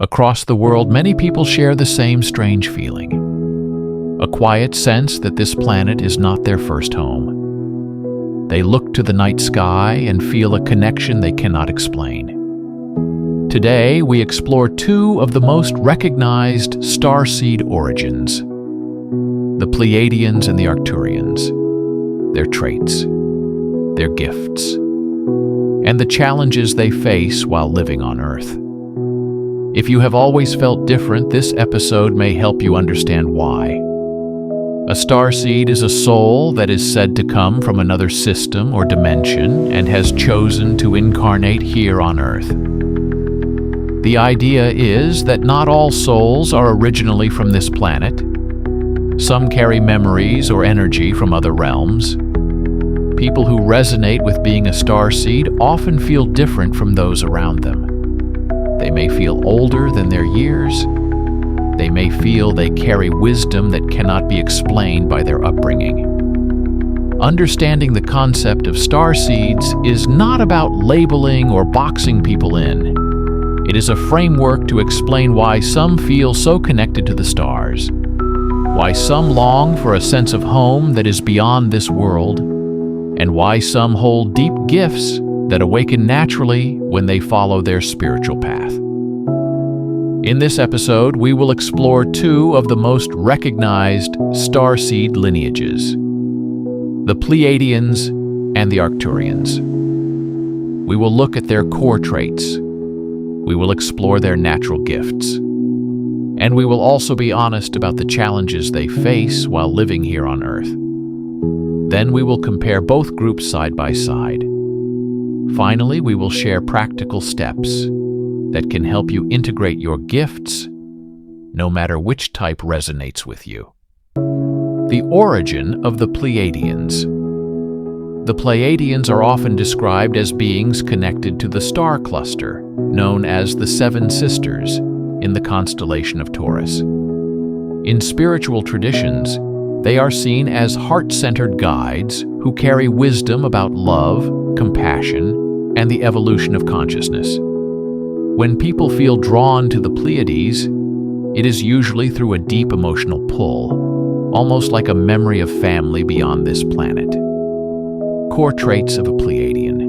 Across the world, many people share the same strange feeling, a quiet sense that this planet is not their first home. They look to the night sky and feel a connection they cannot explain. Today, we explore two of the most recognized starseed origins, the Pleiadians and the Arcturians, their traits, their gifts, and the challenges they face while living on Earth. If you have always felt different, this episode may help you understand why. A starseed is a soul that is said to come from another system or dimension and has chosen to incarnate here on Earth. The idea is that not all souls are originally from this planet. Some carry memories or energy from other realms. People who resonate with being a starseed often feel different from those around them. They may feel older than their years. They may feel they carry wisdom that cannot be explained by their upbringing. Understanding the concept of starseeds is not about labeling or boxing people in. It is a framework to explain why some feel so connected to the stars, why some long for a sense of home that is beyond this world, and why some hold deep gifts that awaken naturally when they follow their spiritual path. In this episode, we will explore two of the most recognized starseed lineages, the Pleiadians and the Arcturians. We will look at their core traits. We will explore their natural gifts. And we will also be honest about the challenges they face while living here on Earth. Then we will compare both groups side by side. Finally, we will share practical steps that can help you integrate your gifts, no matter which type resonates with you. The origin of the Pleiadians. The Pleiadians are often described as beings connected to the star cluster, known as the Seven Sisters, in the constellation of Taurus. In spiritual traditions, they are seen as heart-centered guides who carry wisdom about love, compassion, and the evolution of consciousness. When people feel drawn to the Pleiades, it is usually through a deep emotional pull, almost like a memory of family beyond this planet. Core traits of a Pleiadian.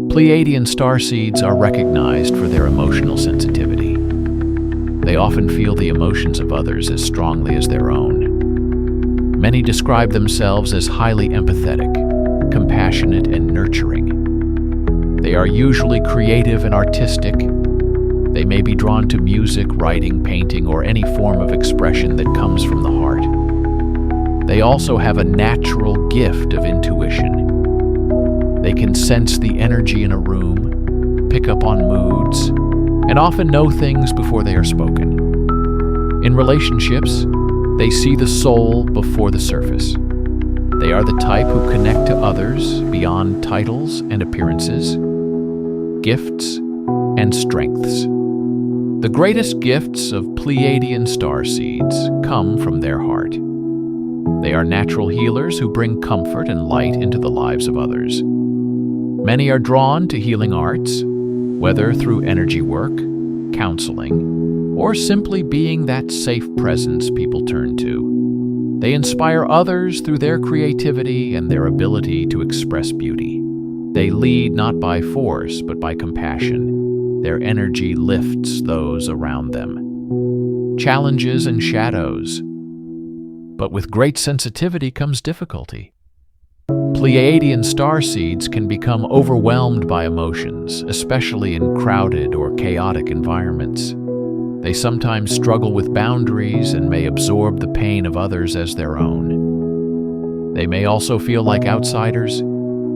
Pleiadian starseeds are recognized for their emotional sensitivity. They often feel the emotions of others as strongly as their own. Many describe themselves as highly empathetic, compassionate, and nurturing. They are usually creative and artistic. They may be drawn to music, writing, painting, or any form of expression that comes from the heart. They also have a natural gift of intuition. They can sense the energy in a room, pick up on moods, and often know things before they are spoken. In relationships, they see the soul before the surface. They are the type who connect to others beyond titles and appearances, gifts, and strengths. The greatest gifts of Pleiadian starseeds come from their heart. They are natural healers who bring comfort and light into the lives of others. Many are drawn to healing arts, whether through energy work, counseling, or simply being that safe presence people turn to. They inspire others through their creativity and their ability to express beauty. They lead not by force, but by compassion. Their energy lifts those around them. Challenges and shadows. But with great sensitivity comes difficulty. Pleiadian starseeds can become overwhelmed by emotions, especially in crowded or chaotic environments. They sometimes struggle with boundaries and may absorb the pain of others as their own. They may also feel like outsiders,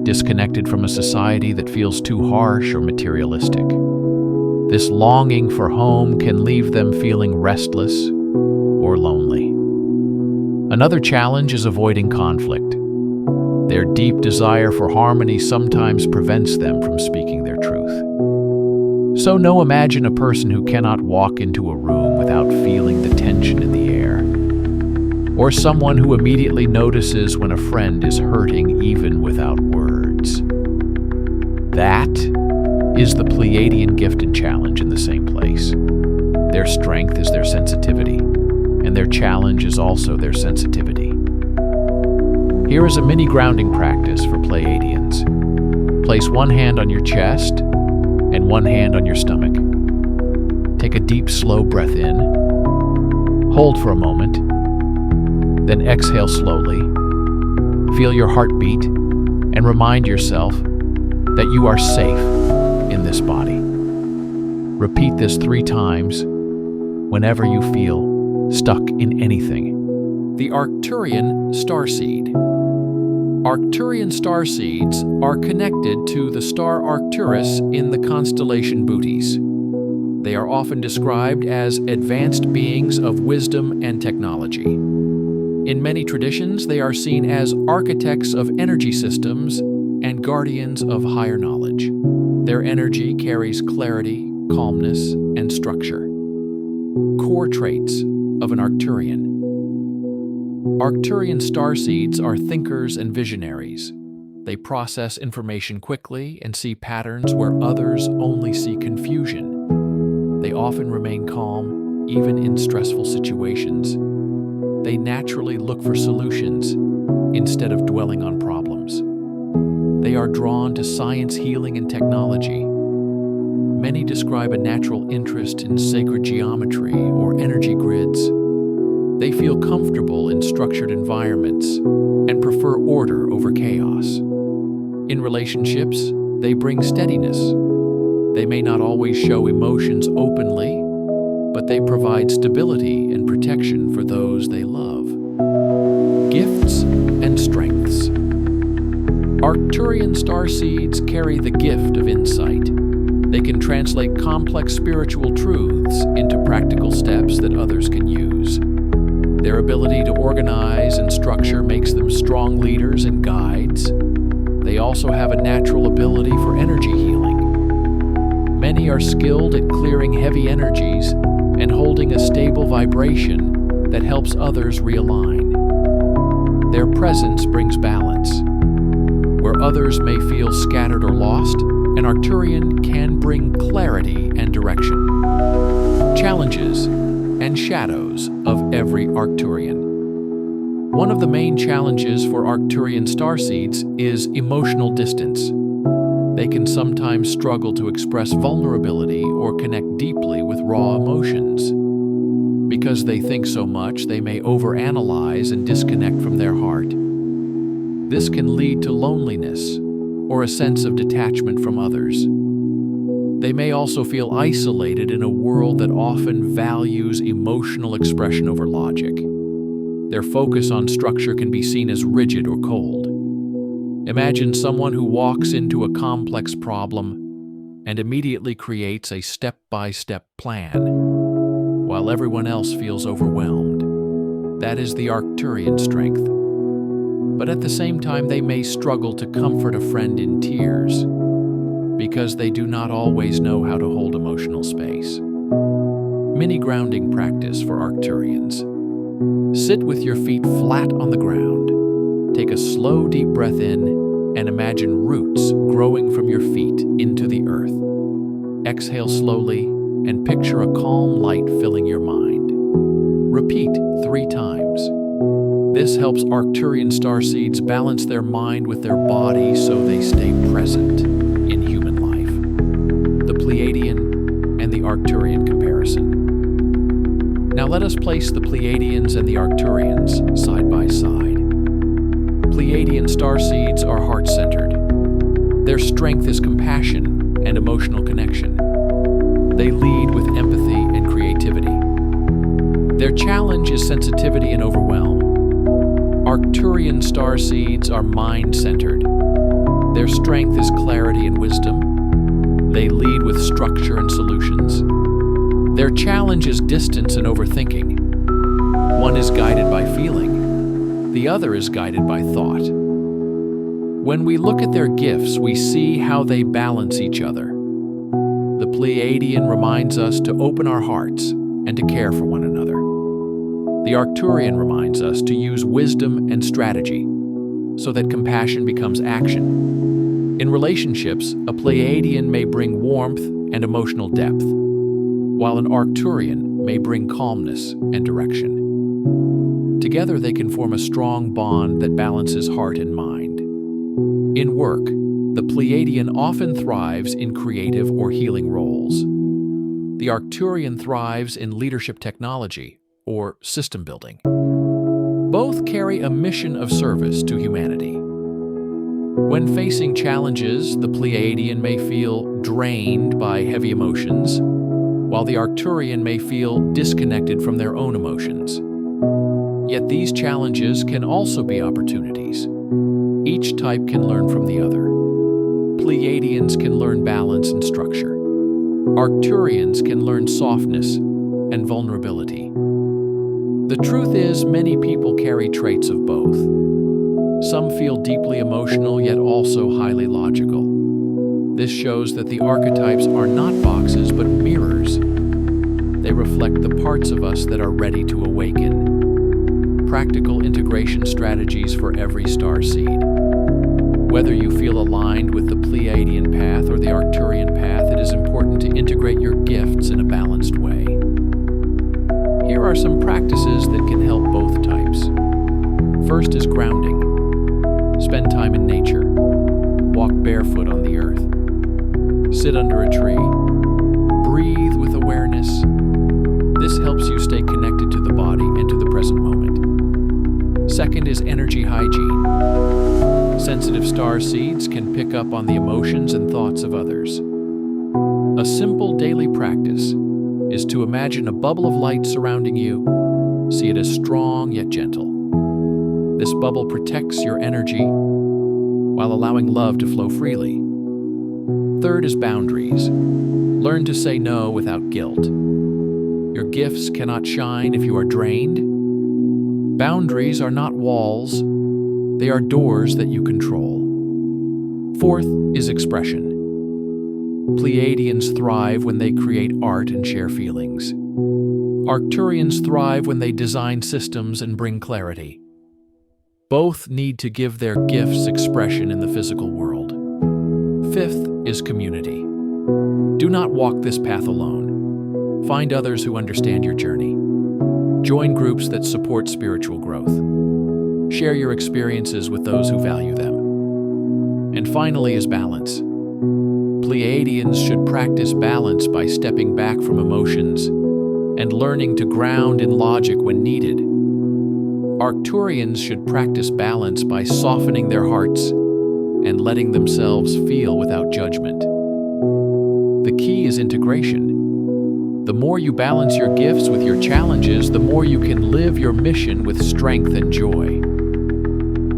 disconnected from a society that feels too harsh or materialistic. This longing for home can leave them feeling restless or lonely. Another challenge is avoiding conflict. Their deep desire for harmony sometimes prevents them from speaking their truth. So imagine a person who cannot walk into a room without feeling the tension in the air, or someone who immediately notices when a friend is hurting even without words. That Is the Pleiadian gift and challenge in the same place? Their strength is their sensitivity, and their challenge is also their sensitivity. Here is a mini grounding practice for Pleiadians. Place one hand on your chest and one hand on your stomach. Take a deep, slow breath in. Hold for a moment. Then exhale slowly. Feel your heartbeat and remind yourself that you are safe in this body. Repeat this 3 times whenever you feel stuck in anything. The Arcturian Starseed. Arcturian Starseeds are connected to the star Arcturus in the constellation Bootes. They are often described as advanced beings of wisdom and technology. In many traditions, they are seen as architects of energy systems and guardians of higher knowledge. Their energy carries clarity, calmness, and structure. Core traits of an Arcturian. Arcturian starseeds are thinkers and visionaries. They process information quickly and see patterns where others only see confusion. They often remain calm, even in stressful situations. They naturally look for solutions instead of dwelling on problems. They are drawn to science, healing, and technology. Many describe a natural interest in sacred geometry or energy grids. They feel comfortable in structured environments and prefer order over chaos. In relationships, they bring steadiness. They may not always show emotions openly, but they provide stability and protection for those they love. Gifts and strengths. Arcturian starseeds carry the gift of insight. They can translate complex spiritual truths into practical steps that others can use. Their ability to organize and structure makes them strong leaders and guides. They also have a natural ability for energy healing. Many are skilled at clearing heavy energies and holding a stable vibration that helps others realign. Their presence brings balance. Where others may feel scattered or lost, an Arcturian can bring clarity and direction. Challenges and shadows of every Arcturian. One of the main challenges for Arcturian starseeds is emotional distance. They can sometimes struggle to express vulnerability or connect deeply with raw emotions. Because they think so much, they may overanalyze and disconnect from their heart. This can lead to loneliness or a sense of detachment from others. They may also feel isolated in a world that often values emotional expression over logic. Their focus on structure can be seen as rigid or cold. Imagine someone who walks into a complex problem and immediately creates a step-by-step plan, while everyone else feels overwhelmed. That is the Arcturian strength. But at the same time, they may struggle to comfort a friend in tears because they do not always know how to hold emotional space. Mini grounding practice for Arcturians. Sit with your feet flat on the ground. Take a slow, deep breath in and imagine roots growing from your feet into the earth. Exhale slowly and picture a calm light filling your mind. Repeat 3 times. This helps Arcturian starseeds balance their mind with their body so they stay present in human life. The Pleiadian and the Arcturian comparison. Now let us place the Pleiadians and the Arcturians side by side. Pleiadian starseeds are heart-centered. Their strength is compassion and emotional connection. They lead with empathy and creativity. Their challenge is sensitivity and overwhelm. Arcturian starseeds are mind-centered. Their strength is clarity and wisdom. They lead with structure and solutions. Their challenge is distance and overthinking. One is guided by feeling. The other is guided by thought. When we look at their gifts, we see how they balance each other. The Pleiadian reminds us to open our hearts and to care for one another. The Arcturian reminds us to use wisdom and strategy so that compassion becomes action. In relationships, a Pleiadian may bring warmth and emotional depth, while an Arcturian may bring calmness and direction. Together, they can form a strong bond that balances heart and mind. In work, the Pleiadian often thrives in creative or healing roles. The Arcturian thrives in leadership technology or system building. Both carry a mission of service to humanity. When facing challenges, the Pleiadian may feel drained by heavy emotions, while the Arcturian may feel disconnected from their own emotions. Yet these challenges can also be opportunities. Each type can learn from the other. Pleiadians can learn balance and structure. Arcturians can learn softness and vulnerability. The truth is, many people carry traits of both. Some feel deeply emotional, yet also highly logical. This shows that the archetypes are not boxes, but mirrors. They reflect the parts of us that are ready to awaken. Practical integration strategies for every starseed. Whether you feel aligned with the Pleiadian path or the Arcturian path, it is important to integrate your gifts in a balanced way. Here are some practices that can help both types. First is grounding. Spend time in nature. Walk barefoot on the earth. Sit under a tree. Breathe with awareness. This helps you stay connected to the body and to the present moment. Second is energy hygiene. Sensitive starseeds can pick up on the emotions and thoughts of others. A simple daily practice is to imagine a bubble of light surrounding you. See it as strong yet gentle. This bubble protects your energy while allowing love to flow freely. Third is boundaries. Learn to say no without guilt. Your gifts cannot shine if you are drained. Boundaries are not walls. They are doors that you control. Fourth is expression. Pleiadians thrive when they create art and share feelings. Arcturians thrive when they design systems and bring clarity. Both need to give their gifts expression in the physical world. Fifth is community. Do not walk this path alone. Find others who understand your journey. Join groups that support spiritual growth. Share your experiences with those who value them. And finally is balance. Pleiadians should practice balance by stepping back from emotions and learning to ground in logic when needed. Arcturians should practice balance by softening their hearts and letting themselves feel without judgment. The key is integration. The more you balance your gifts with your challenges, the more you can live your mission with strength and joy.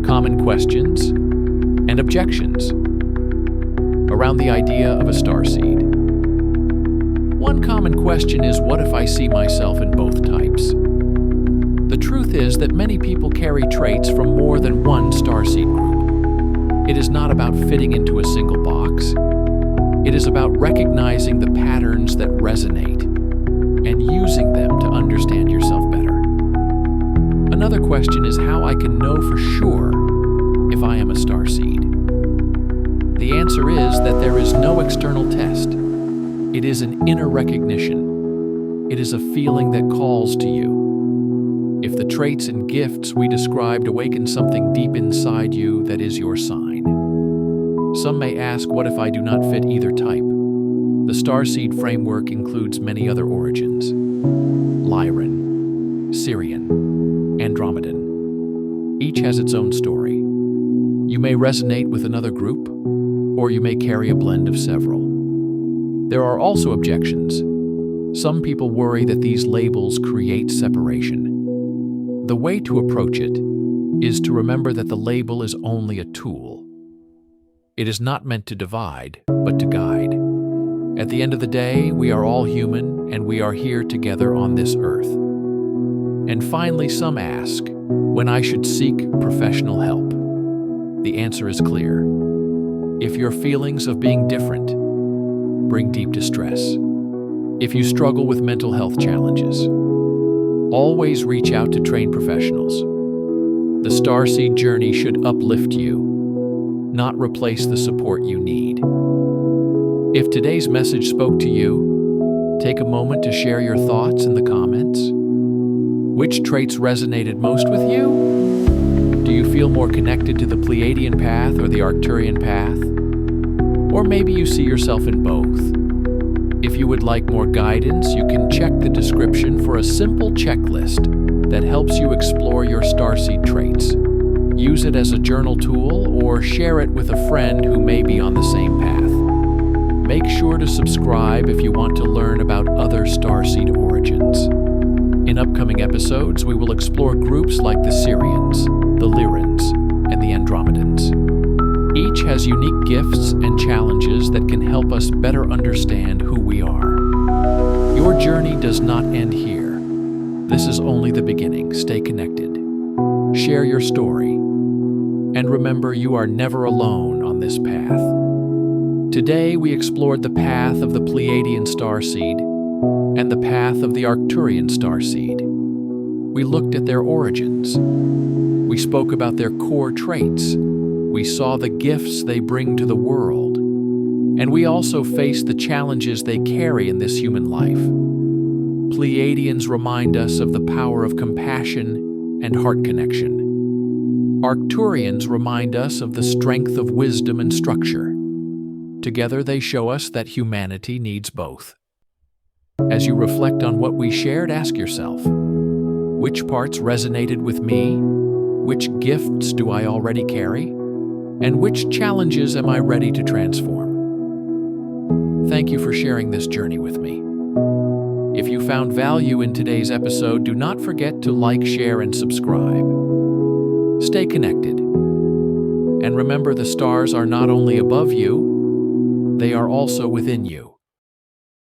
Common questions and objections around the idea of a starseed. One common question is, what if I see myself in both types? The truth is that many people carry traits from more than one starseed group. It is not about fitting into a single box. It is about recognizing the patterns that resonate and using them to understand yourself better. Another question is how I can know for sure if I am a starseed. The answer is that there is no external test. It is an inner recognition. It is a feeling that calls to you. If the traits and gifts we described awaken something deep inside you, that is your sign. Some may ask, what if I do not fit either type? The Starseed framework includes many other origins: Lyran, Syrian, Andromedan. Each has its own story. You may resonate with another group, or you may carry a blend of several. There are also objections. Some people worry that these labels create separation. The way to approach it is to remember that the label is only a tool. It is not meant to divide, but to guide. At the end of the day, we are all human, and we are here together on this earth. And finally, some ask, when I should seek professional help. The answer is clear. If your feelings of being different bring deep distress, if you struggle with mental health challenges, always reach out to trained professionals. The Starseed journey should uplift you, not replace the support you need. If today's message spoke to you, take a moment to share your thoughts in the comments. Which traits resonated most with you? Do you feel more connected to the Pleiadian path or the Arcturian path? Or maybe you see yourself in both. If you would like more guidance, you can check the description for a simple checklist that helps you explore your starseed traits. Use it as a journal tool or share it with a friend who may be on the same path. Make sure to subscribe if you want to learn about other starseed origins. In upcoming episodes, we will explore groups like the Sirians, the Lyrans, and the Andromedans. Each has unique gifts and challenges that can help us better understand who we are. Your journey does not end here. This is only the beginning. Stay connected. Share your story. And remember, you are never alone on this path. Today, we explored the path of the Pleiadian Starseed and the path of the Arcturian Starseed. We looked at their origins. We spoke about their core traits. We saw the gifts they bring to the world. And we also faced the challenges they carry in this human life. Pleiadians remind us of the power of compassion and heart connection. Arcturians remind us of the strength of wisdom and structure. Together, they show us that humanity needs both. As you reflect on what we shared, ask yourself, which parts resonated with me? Which gifts do I already carry? And which challenges am I ready to transform? Thank you for sharing this journey with me. If you found value in today's episode, do not forget to like, share, and subscribe. Stay connected. And remember, the stars are not only above you, they are also within you.